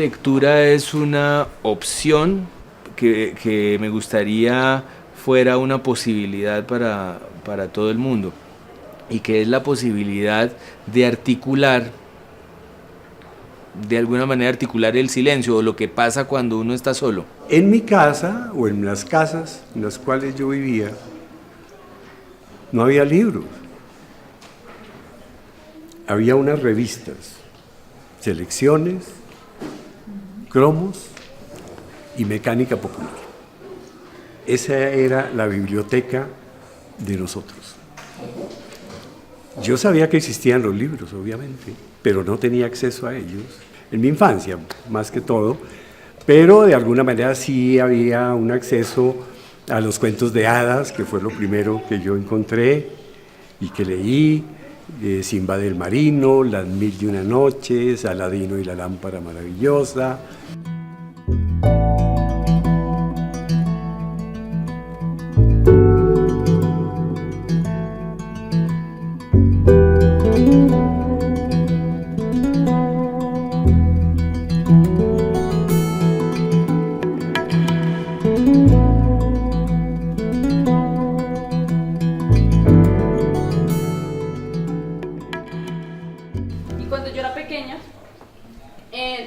lectura es una opción que me gustaría fuera una posibilidad para todo el mundo, y que es la posibilidad de articular, de alguna manera articular el silencio o lo que pasa cuando uno está solo. En mi casa o en las casas en las cuales yo vivía, no había libros. Había unas revistas, Selecciones, Cromos y Mecánica Popular. Esa era la biblioteca de nosotros. Yo sabía que existían los libros, obviamente, pero no tenía acceso a ellos. En mi infancia, más que todo, pero de alguna manera sí había un acceso a los cuentos de hadas, que fue lo primero que yo encontré y que leí, Sinbad el Marino, Las Mil y Una Noches, Aladino y la Lámpara Maravillosa.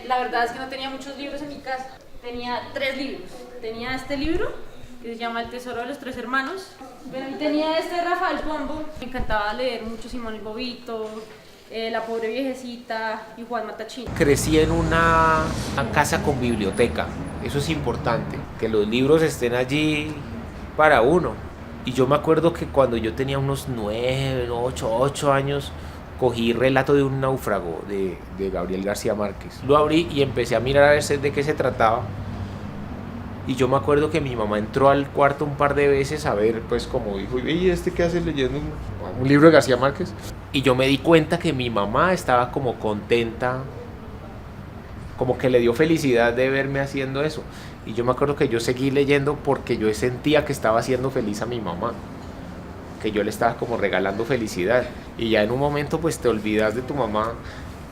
La verdad es que no tenía muchos libros en mi casa. Tenía 3 libros. Tenía este libro, que se llama El Tesoro de los Tres Hermanos. Bueno, y tenía este de Rafael Pombo. Me encantaba leer mucho Simón el Bobito, La Pobre Viejecita y Juan Matachín. Crecí en una casa con biblioteca. Eso es importante, que los libros estén allí para uno. Y yo me acuerdo que cuando yo tenía unos 9, 8 años, cogí Relato de un náufrago de Gabriel García Márquez. Lo abrí y empecé a mirar a ver de qué se trataba. Y yo me acuerdo que mi mamá entró al cuarto un par de veces a ver, pues como dijo, ¿y este qué hace leyendo un libro de García Márquez? Y yo me di cuenta que mi mamá estaba como contenta, como que le dio felicidad de verme haciendo eso. Y yo me acuerdo que yo seguí leyendo porque yo sentía que estaba haciendo feliz a mi mamá, que yo le estaba como regalando felicidad. Y ya en un momento pues te olvidas de tu mamá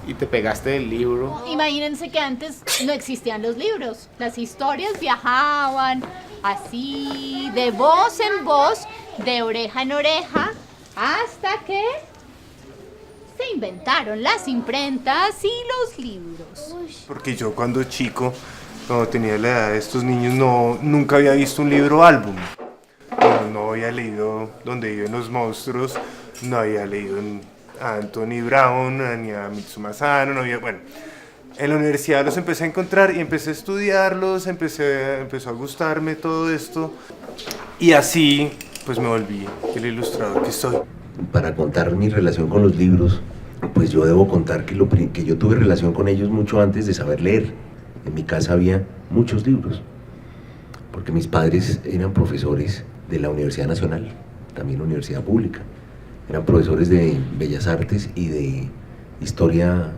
y te pegaste del libro. Imagínense que antes no existían los libros. Las historias viajaban así, de voz en voz, de oreja en oreja, hasta que se inventaron las imprentas y los libros. Porque yo cuando chico, cuando tenía la edad de estos niños, nunca había visto un libro álbum. No había leído Donde viven los monstruos, no había leído a Anthony Brown, ni a Mitsuma Sano, no había, bueno. En la universidad los empecé a encontrar y empecé a estudiarlos, empezó a gustarme todo esto. Y así, pues me volví el ilustrador que soy. Para contar mi relación con los libros, pues yo debo contar que yo tuve relación con ellos mucho antes de saber leer. En mi casa había muchos libros, porque mis padres eran profesores de la Universidad Nacional, también Universidad Pública. Eran profesores de Bellas Artes y de Historia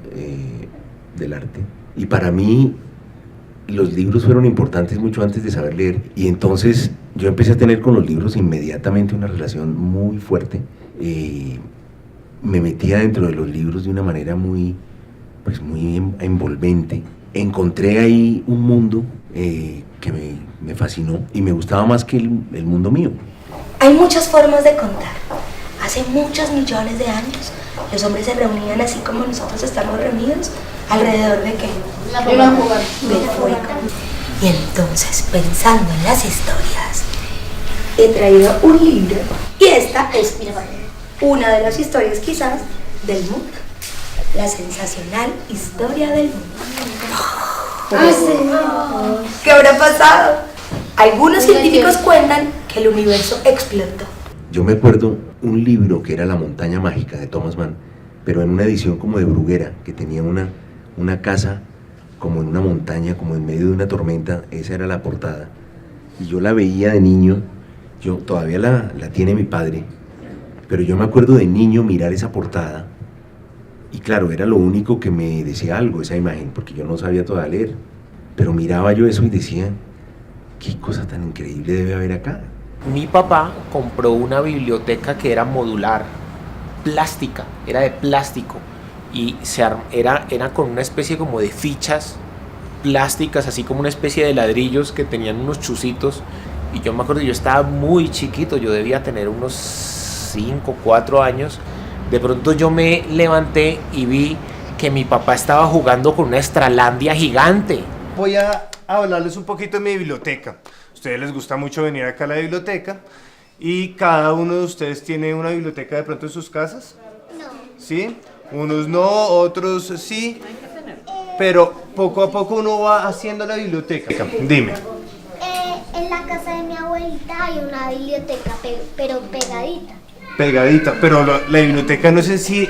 del Arte. Y para mí los libros fueron importantes mucho antes de saber leer. Y entonces yo empecé a tener con los libros inmediatamente una relación muy fuerte. Me metía dentro de los libros de una manera muy envolvente. Encontré ahí un mundo que me fascinó y me gustaba más que el mundo mío. Hay muchas formas de contar. Hace muchos millones de años, los hombres se reunían así como nosotros estamos reunidos, ¿alrededor de qué? Del fuego. Y entonces, pensando en las historias, he traído un libro y esta es una de las historias quizás del mundo. La sensacional historia del mundo. ¿Qué habrá pasado? Algunos científicos cuentan que el universo explotó. Yo me acuerdo un libro que era La Montaña Mágica de Thomas Mann, pero en una edición como de Bruguera, que tenía una casa como en una montaña, como en medio de una tormenta. Esa era la portada. Y yo la veía de niño, yo todavía la tiene mi padre, pero yo me acuerdo de niño mirar esa portada. Y claro, era lo único que me decía algo, esa imagen, porque yo no sabía todavía leer. Pero miraba yo eso y decía, qué cosa tan increíble debe haber acá. Mi papá compró una biblioteca que era modular, plástica, era de plástico, y era con una especie como de fichas plásticas, así como una especie de ladrillos que tenían unos chuzitos. Y yo me acuerdo, yo estaba muy chiquito, yo debía tener unos 5, 4 años. De pronto yo me levanté y vi que mi papá estaba jugando con una Estralandia gigante. Voy a hablarles un poquito de mi biblioteca. A ustedes les gusta mucho venir acá a la biblioteca y cada uno de ustedes tiene una biblioteca de pronto en sus casas. No. ¿Sí? Unos no, otros sí. Pero poco a poco uno va haciendo la biblioteca. Dime. En la casa de mi abuelita hay una biblioteca, pero pegadita. Pegadita, pero la biblioteca no es en sí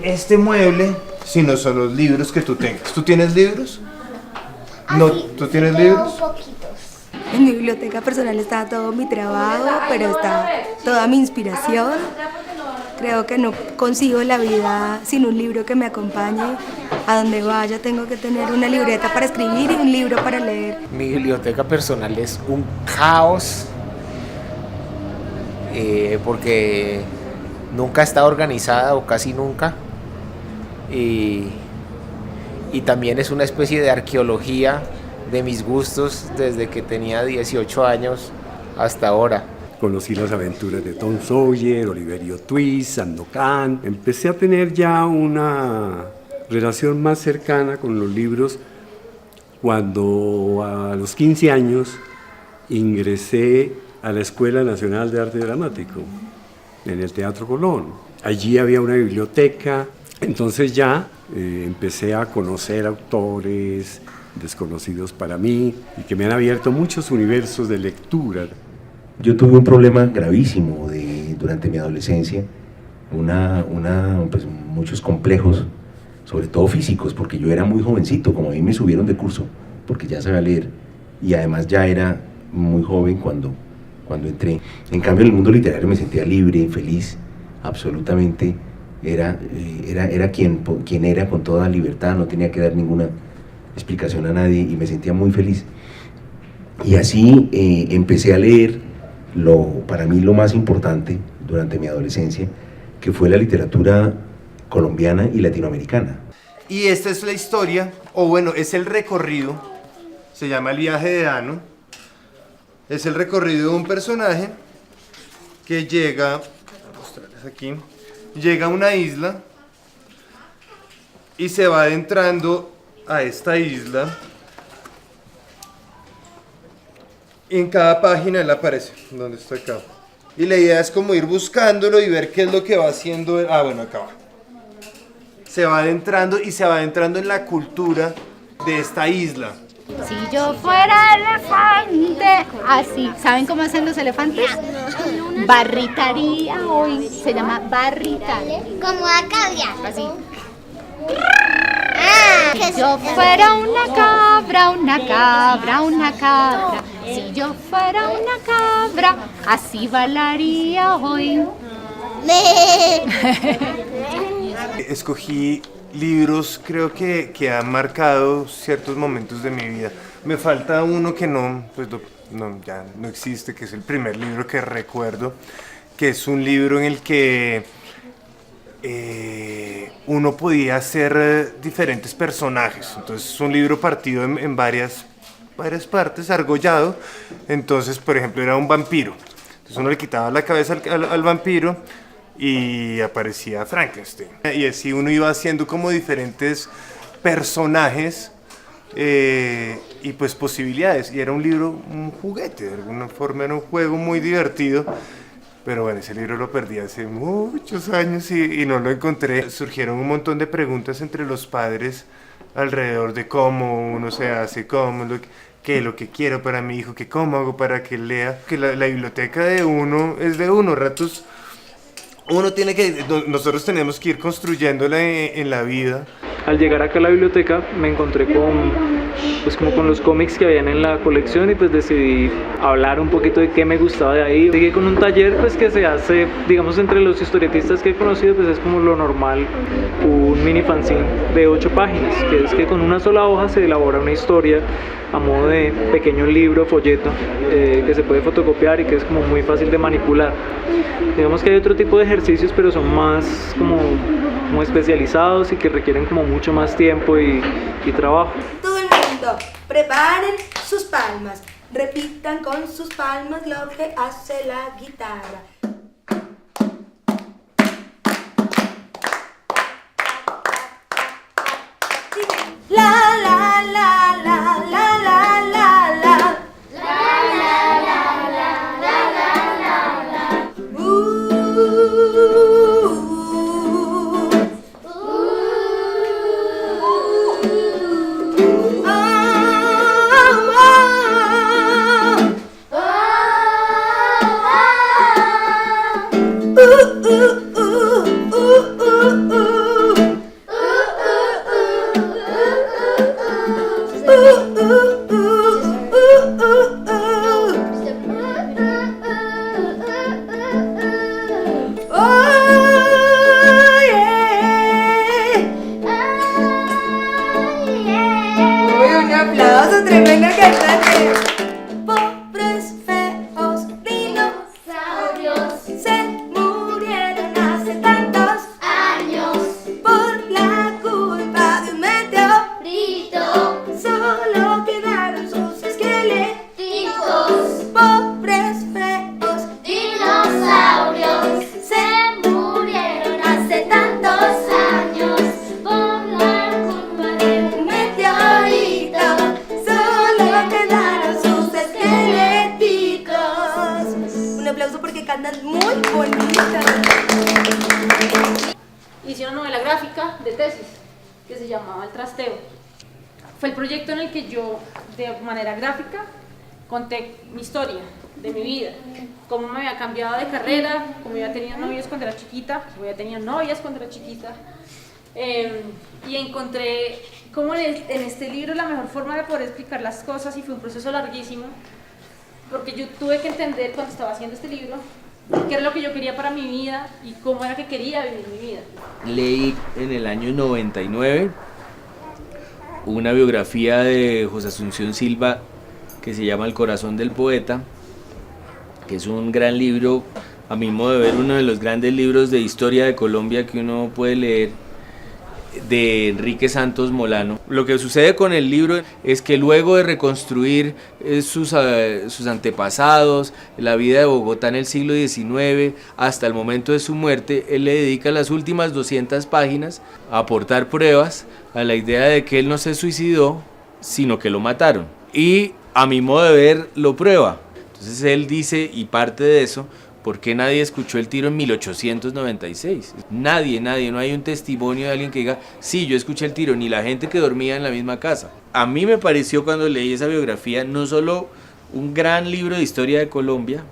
este mueble, sino son los libros que tú tengas. ¿Tú tienes libros? No, ¿tú tienes libros? Poquitos. En mi biblioteca personal está todo mi trabajo, pero está toda mi inspiración. Creo que no consigo la vida sin un libro que me acompañe. A donde vaya tengo que tener una libreta para escribir y un libro para leer. Mi biblioteca personal es un caos porque nunca está organizada o casi nunca. Y también es una especie de arqueología de mis gustos desde que tenía 18 años hasta ahora. Conocí las aventuras de Tom Sawyer, Oliverio Twist, Sandokan. Empecé a tener ya una relación más cercana con los libros cuando a los 15 años ingresé a la Escuela Nacional de Arte Dramático en el Teatro Colón. Allí había una biblioteca, entonces ya empecé a conocer autores desconocidos para mí y que me han abierto muchos universos de lectura. Yo tuve un problema gravísimo durante mi adolescencia, pues, muchos complejos, sobre todo físicos, porque yo era muy jovencito, como a mí me subieron de curso, porque ya sabía leer, y además ya era muy joven cuando entré. En cambio, en el mundo literario me sentía libre, feliz, absolutamente, era quien era con toda libertad, no tenía que dar ninguna explicación a nadie, y me sentía muy feliz. Y así empecé a leer para mí lo más importante durante mi adolescencia, que fue la literatura colombiana y latinoamericana. Y esta es la historia, o bueno, es el recorrido, se llama El viaje de Dano. Es el recorrido de un personaje que llega, voy a mostrarles aquí, llega a una isla y se va adentrando a esta isla. En cada página él aparece, ¿dónde está acá? Y la idea es como ir buscándolo y ver qué es lo que va haciendo él. Ah, bueno, acá va. Se va adentrando y se va adentrando en la cultura de esta isla. Si yo fuera elefante, así, ¿saben cómo hacen los elefantes? Barritaría hoy, se llama barritar. Como acá, Así. Si yo fuera una cabra, una cabra, una cabra. Si yo fuera una cabra, así bailaría hoy. Escogí libros, creo que han marcado ciertos momentos de mi vida. Me falta uno que ya no existe, que es el primer libro que recuerdo, que es un libro en el que uno podía hacer diferentes personajes. Entonces es un libro partido en varias partes, argollado. Entonces, por ejemplo, era un vampiro. Entonces uno le quitaba la cabeza al vampiro y aparecía Frankenstein. Y así uno iba haciendo como diferentes personajes y pues posibilidades. Y era un libro, un juguete, de alguna forma era un juego muy divertido. Pero bueno, ese libro lo perdí hace muchos años y no lo encontré. Surgieron un montón de preguntas entre los padres alrededor de cómo uno se hace, qué es lo que quiero para mi hijo, que cómo hago para que lea. Que la biblioteca de uno es de uno, ratos nosotros tenemos que ir construyéndola en la vida. Al llegar acá a la biblioteca me encontré con pues como con los cómics que habían en la colección y pues decidí hablar un poquito de qué me gustaba de ahí. Seguí con un taller pues que se hace, digamos, entre los historietistas que he conocido, pues es como lo normal, un mini fanzine de 8 páginas, que es que con una sola hoja se elabora una historia a modo de pequeño libro, folleto, que se puede fotocopiar y que es como muy fácil de manipular. Digamos que hay otro tipo de ejercicios, pero son más como especializados y que requieren como mucho más tiempo y trabajo. Todo el mundo, preparen sus palmas, repitan con sus palmas lo que hace la guitarra. La la la la la la la la. Un aplauso, tremendo cantante. Pobres feos dinosaurios se murieron hace tantos años por la culpa de un meteorito. Solo quedaron sus esqueléticos. Pobres feos dinosaurios se murieron hace tantos años por la culpa de un meteorito. Solo quedaron sus esqueléticos. Un aplauso porque cantan muy bonito. Hice una novela gráfica de tesis que se llamaba El Trasteo. Fue el proyecto en el que yo, de manera gráfica, conté mi historia de mi vida, cómo me había cambiado de carrera, cómo había tenido novios cuando era chiquita, cómo había tenido novias cuando era chiquita, y encontré cómo en este libro la mejor forma de poder explicar las cosas, y fue un proceso larguísimo, porque yo tuve que entender cuando estaba haciendo este libro qué era lo que yo quería para mi vida y cómo era que quería vivir mi vida. Leí en el año 99 una biografía de José Asunción Silva que se llama El corazón del poeta, que es un gran libro, a mi modo de ver, uno de los grandes libros de historia de Colombia que uno puede leer, de Enrique Santos Molano. Lo que sucede con el libro es que luego de reconstruir sus antepasados, la vida de Bogotá en el siglo XIX, hasta el momento de su muerte, él le dedica las últimas 200 páginas a aportar pruebas a la idea de que él no se suicidó, sino que lo mataron. Y a mi modo de ver, lo prueba. Entonces él dice, y parte de eso, ¿por qué nadie escuchó el tiro en 1896? Nadie, no hay un testimonio de alguien que diga, sí, yo escuché el tiro, ni la gente que dormía en la misma casa. A mí me pareció, cuando leí esa biografía, no solo un gran libro de historia de Colombia,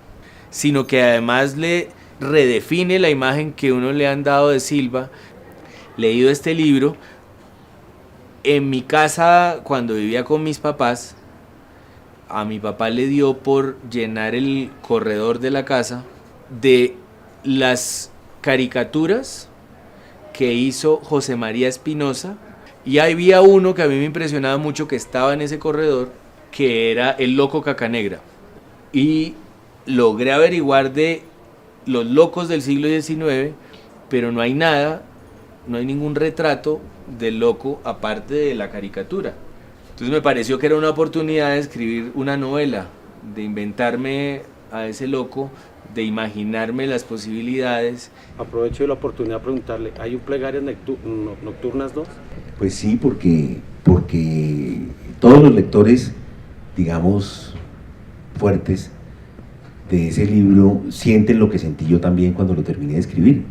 sino que además le redefine la imagen que uno le han dado de Silva. Leído este libro, en mi casa, cuando vivía con mis papás, a mi papá le dio por llenar el corredor de la casa de las caricaturas que hizo José María Espinosa, y había uno que a mí me impresionaba mucho que estaba en ese corredor, que era El Loco Cacanegra, y logré averiguar de los locos del siglo XIX, pero no hay nada, no hay ningún retrato del loco aparte de la caricatura. Entonces me pareció que era una oportunidad de escribir una novela, de inventarme a ese loco, de imaginarme las posibilidades. Aprovecho la oportunidad de preguntarle, ¿hay un Plegarias Nocturnas 2? Pues sí, porque todos los lectores, digamos, fuertes de ese libro sienten lo que sentí yo también cuando lo terminé de escribir,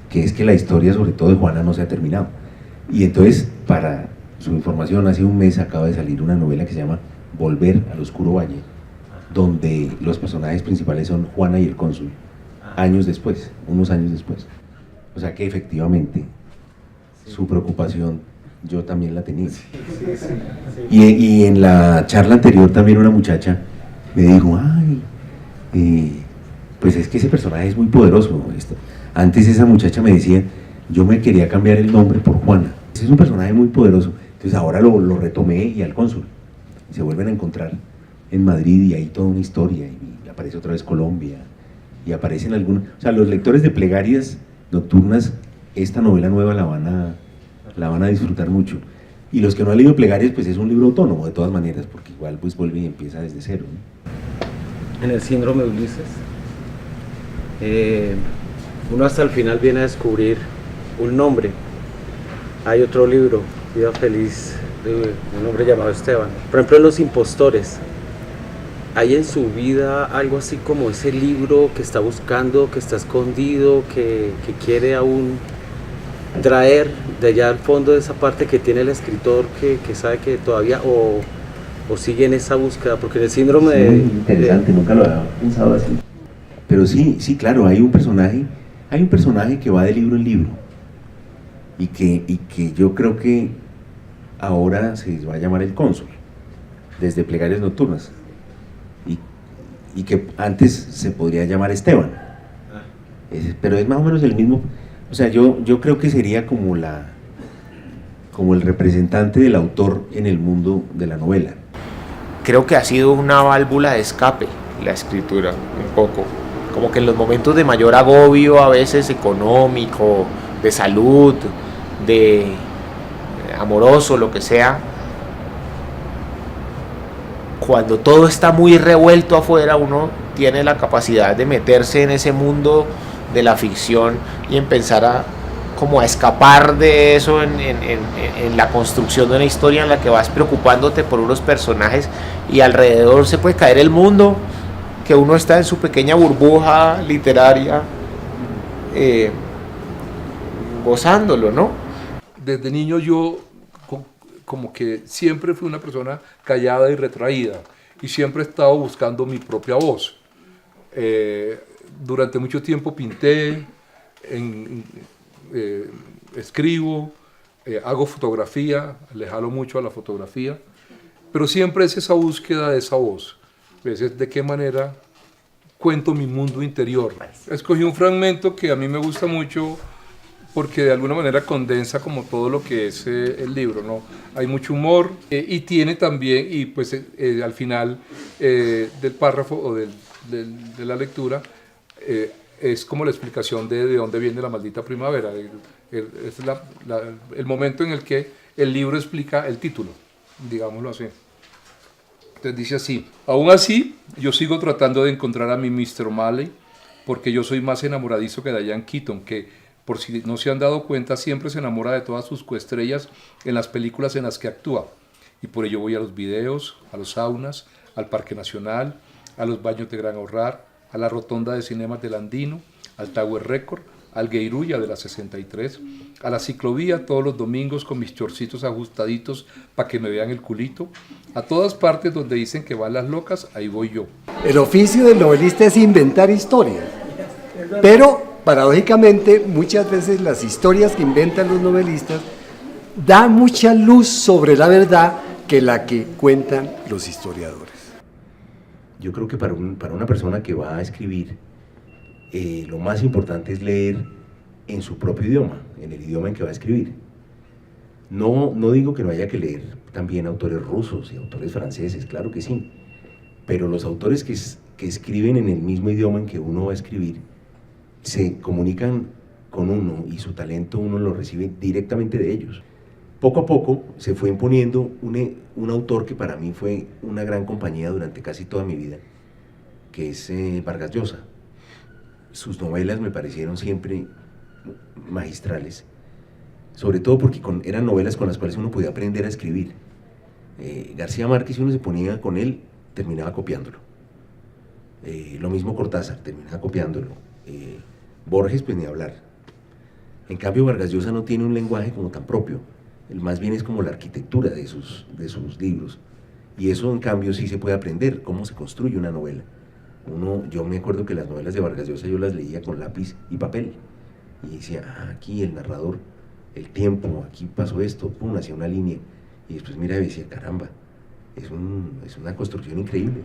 que es que la historia, sobre todo de Juana, no se ha terminado. Y entonces, para su información, hace un mes acaba de salir una novela que se llama Volver al Oscuro Valle, donde los personajes principales son Juana y el cónsul, años después, unos años después. O sea que efectivamente su preocupación yo también la tenía. Y en la charla anterior también una muchacha me dijo, pues es que ese personaje es muy poderoso. Antes esa muchacha me decía, yo me quería cambiar el nombre por Juana. Ese es un personaje muy poderoso. Entonces ahora lo retomé y al cónsul. Se vuelven a encontrar en Madrid y hay toda una historia. Y aparece otra vez Colombia. Y aparecen algunos... O sea, los lectores de Plegarias Nocturnas, esta novela nueva la van a disfrutar mucho. Y los que no han leído Plegarias, pues es un libro autónomo de todas maneras, porque igual pues vuelve y empieza desde cero, ¿no? En el síndrome de Ulises, uno hasta el final viene a descubrir un nombre. Hay otro libro, Vida Feliz, de un hombre llamado Esteban. Por ejemplo, Los Impostores. ¿Hay en su vida algo así como ese libro que está buscando, que está escondido, que quiere aún traer de allá al fondo de esa parte que tiene el escritor, que sabe que todavía o sigue en esa búsqueda? Porque en el síndrome de... Interesante, nunca lo había pensado así. Pero sí, claro, hay un personaje que va de libro en libro y que yo creo que ahora se va a llamar el cónsul, desde Plegarias Nocturnas, y que antes se podría llamar Esteban, pero es más o menos el mismo. O sea, yo creo que sería como el representante del autor en el mundo de la novela. Creo que ha sido una válvula de escape la escritura, un poco. Como que en los momentos de mayor agobio, a veces económico, de salud, de amoroso, lo que sea, cuando todo está muy revuelto afuera, uno tiene la capacidad de meterse en ese mundo de la ficción y empezar como a escapar de eso en la construcción de una historia en la que vas preocupándote por unos personajes y alrededor se puede caer el mundo, que uno está en su pequeña burbuja literaria gozándolo, ¿no? Desde niño yo como que siempre fui una persona callada y retraída y siempre he estado buscando mi propia voz. Durante mucho tiempo pinté, escribo, hago fotografía, le jalo mucho a la fotografía, pero siempre es esa búsqueda de esa voz. Es de qué manera cuento mi mundo interior. Escogí un fragmento que a mí me gusta mucho porque de alguna manera condensa como todo lo que es el libro, ¿no? Hay mucho humor y tiene también, y pues al final del párrafo o de la lectura, es como la explicación de dónde viene la maldita primavera. Es el momento en el que el libro explica el título, digámoslo así. Entonces dice así: aún así, yo sigo tratando de encontrar a mi Mr. O'Malley, porque yo soy más enamoradizo que Diane Keaton, que, por si no se han dado cuenta, siempre se enamora de todas sus coestrellas en las películas en las que actúa. Y por ello voy a los videos, a los saunas, al Parque Nacional, a los baños de Gran Ahorrar, a la Rotonda de Cinemas del Andino, al Tower Record, al Gueirulla de la 63, a la ciclovía todos los domingos con mis chorcitos ajustaditos para que me vean el culito. A todas partes donde dicen que van las locas, ahí voy yo. El oficio del novelista es inventar historias, pero paradójicamente muchas veces las historias que inventan los novelistas dan mucha luz sobre la verdad que la que cuentan los historiadores. Yo creo que para una persona que va a escribir, lo más importante es leer en su propio idioma, en el idioma en que va a escribir. No digo que no haya que leer también autores rusos y autores franceses, claro que sí, pero los autores que escriben en el mismo idioma en que uno va a escribir se comunican con uno y su talento uno lo recibe directamente de ellos. Poco a poco se fue imponiendo un autor que para mí fue una gran compañía durante casi toda mi vida, que es Vargas Llosa. Sus novelas me parecieron siempre magistrales, sobre todo porque eran novelas con las cuales uno podía aprender a escribir. García Márquez, si uno se ponía con él, terminaba copiándolo. Lo mismo Cortázar, terminaba copiándolo. Borges, pues ni hablar. En cambio, Vargas Llosa no tiene un lenguaje como tan propio. Más bien es como la arquitectura de sus libros. Y eso, en cambio, sí se puede aprender, cómo se construye una novela. Yo me acuerdo que las novelas de Vargas Llosa yo las leía con lápiz y papel. Y decía, aquí el narrador el tiempo, aquí pasó esto, pum, hacía una línea, y después mira y decía, caramba, es una construcción increíble.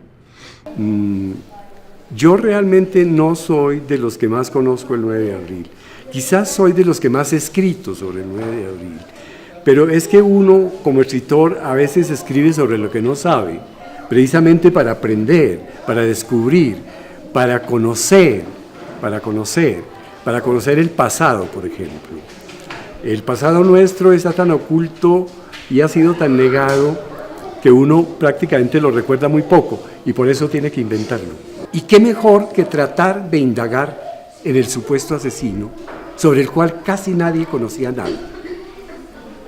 Yo realmente no soy de los que más conozco el 9 de abril. Quizás soy de los que más he escrito sobre el 9 de abril. Pero es que uno, como escritor, a veces escribe sobre lo que no sabe, precisamente para aprender, para descubrir, para conocer el pasado, por ejemplo. El pasado nuestro está tan oculto y ha sido tan negado que uno prácticamente lo recuerda muy poco y por eso tiene que inventarlo. Y qué mejor que tratar de indagar en el supuesto asesino, sobre el cual casi nadie conocía nada.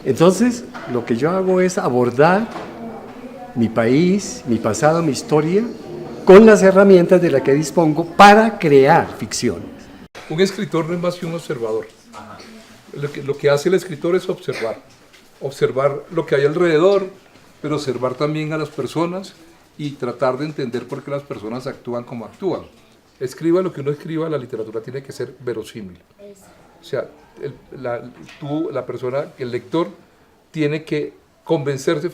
Entonces, lo que yo hago es abordar mi país, mi pasado, mi historia, con las herramientas de las que dispongo para crear ficciones. Un escritor no es más que un observador. Lo que hace el escritor es observar lo que hay alrededor, pero observar también a las personas y tratar de entender por qué las personas actúan como actúan. Escriba lo que uno escriba, la literatura tiene que ser verosímil. O sea, la persona, el lector, tiene que convencerse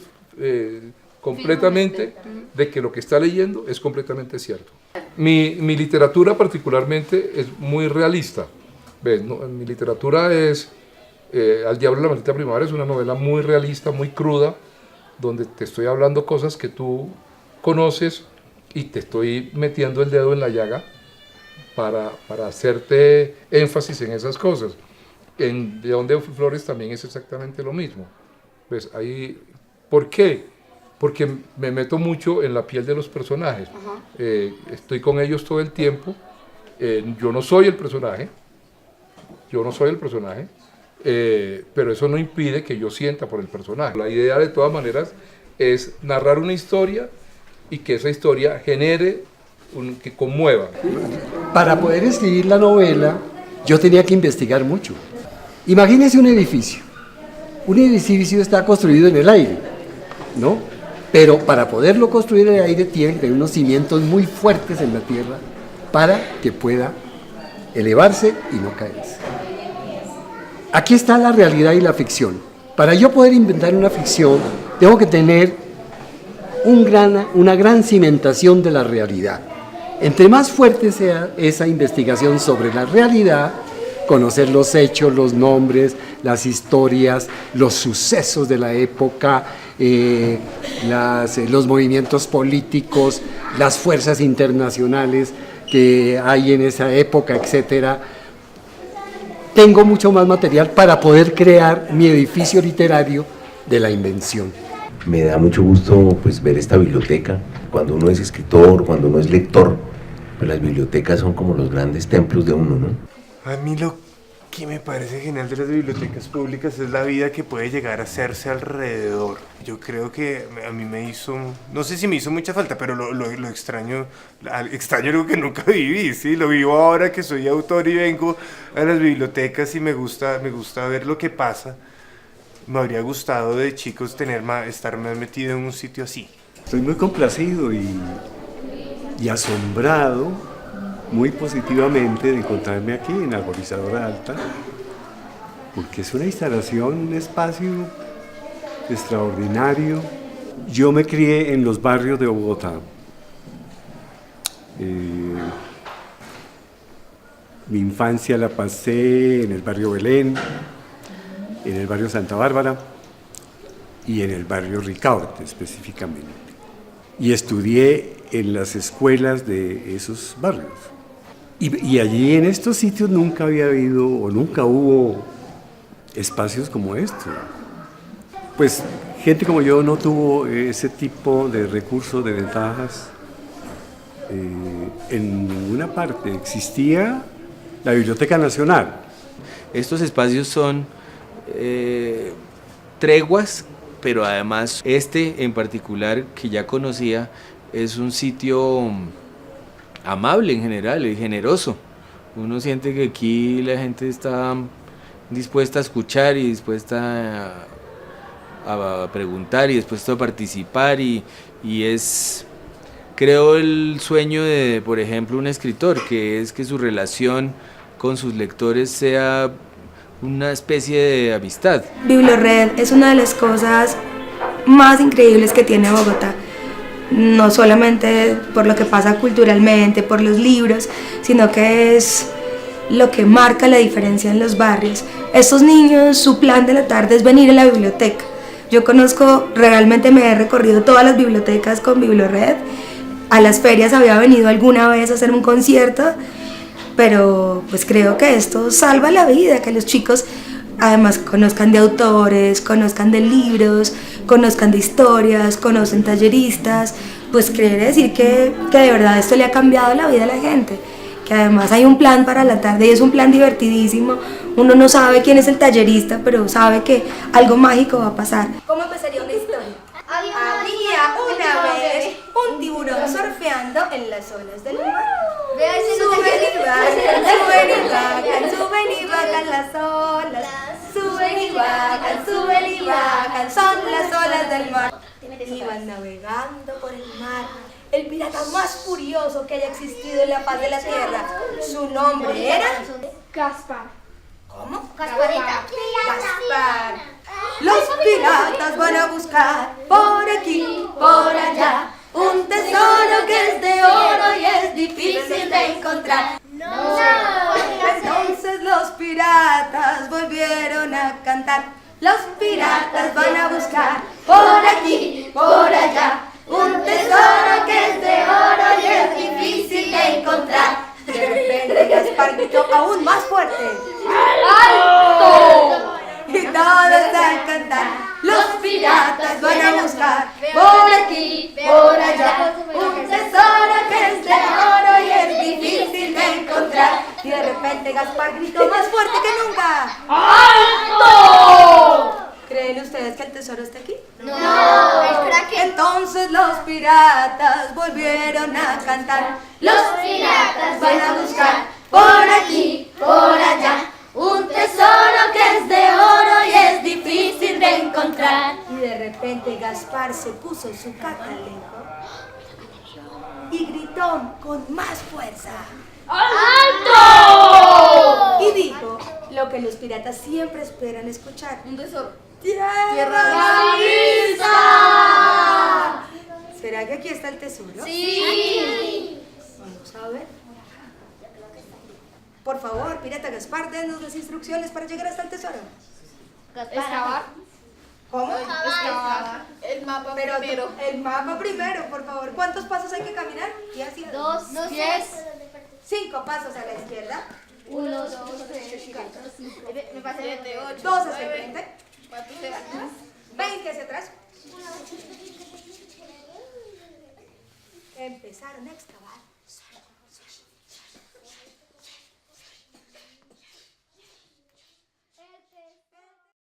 completamente de que lo que está leyendo es completamente cierto. Mi literatura particularmente es muy realista. ¿Ves? No, mi literatura es Al diablo la maldita primavera, es una novela muy realista, muy cruda, donde te estoy hablando cosas que tú conoces y te estoy metiendo el dedo en la llaga para hacerte énfasis en esas cosas. En León de Flores también es exactamente lo mismo. ¿Ves? Ahí, ¿por qué? Porque me meto mucho en la piel de los personajes. Estoy con ellos todo el tiempo. Yo no soy el personaje. Pero eso no impide que yo sienta por el personaje. La idea, de todas maneras, es narrar una historia y que esa historia genere, que conmueva. Para poder escribir la novela, yo tenía que investigar mucho. Imagínense un edificio. Un edificio está construido en el aire, ¿no? Pero para poderlo construir en el aire tiene que tener unos cimientos muy fuertes en la tierra para que pueda elevarse y no caerse. Aquí está la realidad y la ficción. Para yo poder inventar una ficción, tengo que tener una gran cimentación de la realidad. Entre más fuerte sea esa investigación sobre la realidad, conocer los hechos, los nombres, las historias, los sucesos de la época, los movimientos políticos, las fuerzas internacionales que hay en esa época, etcétera. Tengo mucho más material para poder crear mi edificio literario de la invención. Me da mucho gusto pues ver esta biblioteca. Cuando uno es escritor, cuando uno es lector, pues las bibliotecas son como los grandes templos de uno, ¿no? A mí lo que me parece genial de las bibliotecas públicas es la vida que puede llegar a hacerse alrededor. Yo creo que a mí me hizo, no sé si me hizo mucha falta, pero lo extraño algo que nunca viví, ¿sí? Lo vivo ahora que soy autor y vengo a las bibliotecas y me gusta ver lo que pasa. Me habría gustado de chicos estar más metido en un sitio así. Estoy muy complacido y asombrado muy positivamente de encontrarme aquí en Arborizadora Alta, porque es una instalación, un espacio extraordinario. Yo me crié en los barrios de Bogotá. Mi infancia la pasé en el barrio Belén, en el barrio Santa Bárbara y en el barrio Ricaurte específicamente. Y estudié en las escuelas de esos barrios. Y allí en estos sitios nunca había habido o nunca hubo espacios como estos. Pues gente como yo no tuvo ese tipo de recursos, de ventajas. En ninguna parte existía la Biblioteca Nacional. Estos espacios son treguas, pero además este en particular que ya conocía es un sitio amable en general y generoso. Uno siente que aquí la gente está dispuesta a escuchar y dispuesta a preguntar y dispuesta a participar y es, creo, el sueño de, por ejemplo, un escritor, que es que su relación con sus lectores sea una especie de amistad. Bibliored es una de las cosas más increíbles que tiene Bogotá. No solamente por lo que pasa culturalmente, por los libros, sino que es lo que marca la diferencia en los barrios. Estos niños, su plan de la tarde es venir a la biblioteca. Yo conozco, realmente me he recorrido todas las bibliotecas con Bibliored. A las ferias había venido alguna vez a hacer un concierto, pero pues creo que esto salva la vida, que los chicos además conozcan de autores, conozcan de libros, conozcan de historias, conocen talleristas, pues quiere decir que de verdad esto le ha cambiado la vida a la gente, que además hay un plan para la tarde y es un plan divertidísimo. Uno no sabe quién es el tallerista, pero sabe que algo mágico va a pasar. ¿Cómo empezaría una historia? Había una vez un tiburón surfeando en las olas del mar. Suben y bajan las olas. Suben y bajan, son las olas del mar. Iban navegando por el mar. El pirata más furioso que haya existido en la faz de la tierra. Su nombre era Gaspar. ¿Cómo? Gasparita. Gaspar. Los piratas van a buscar por aquí, por allá, un tesoro que es de oro y es difícil de encontrar. No. Entonces los piratas volvieron a cantar. Los piratas van a buscar por aquí, por allá, un tesoro que es de oro y es difícil de encontrar. De repente Gaspar gritó aún más fuerte. ¡Alto! Y todos a cantar. Los piratas van a buscar por aquí, por allá, un tesoro que es de oro y es difícil de encontrar. Y de repente Gaspar gritó más fuerte que nunca. ¡Alto! ¿Creen ustedes que el tesoro está aquí? No. Entonces los piratas volvieron a cantar. Los piratas van a buscar por aquí, por allá, un tesoro que es de oro y es difícil de encontrar. Y de repente Gaspar se puso su catalejo y gritó con más fuerza. ¡Alto! Y dijo lo que los piratas siempre esperan escuchar. Un tesoro. ¡Tierra Gavisa! ¿Será que aquí está el tesoro? Sí. Vamos a ver. Por favor, pirata Gaspar, denos las instrucciones para llegar hasta el tesoro. Excavar. ¿Cómo? Excavar. El mapa Pero primero. el mapa primero, por favor. ¿Cuántos pasos hay que caminar? ¿Qué hacía? 2 pies. 5 pasos a la izquierda. 1, 2, 3, 4, 5. Me pasé 7, 8, 2 hacia el frente. 4 hacia atrás. 20 hacia atrás. Empezaron a excavar.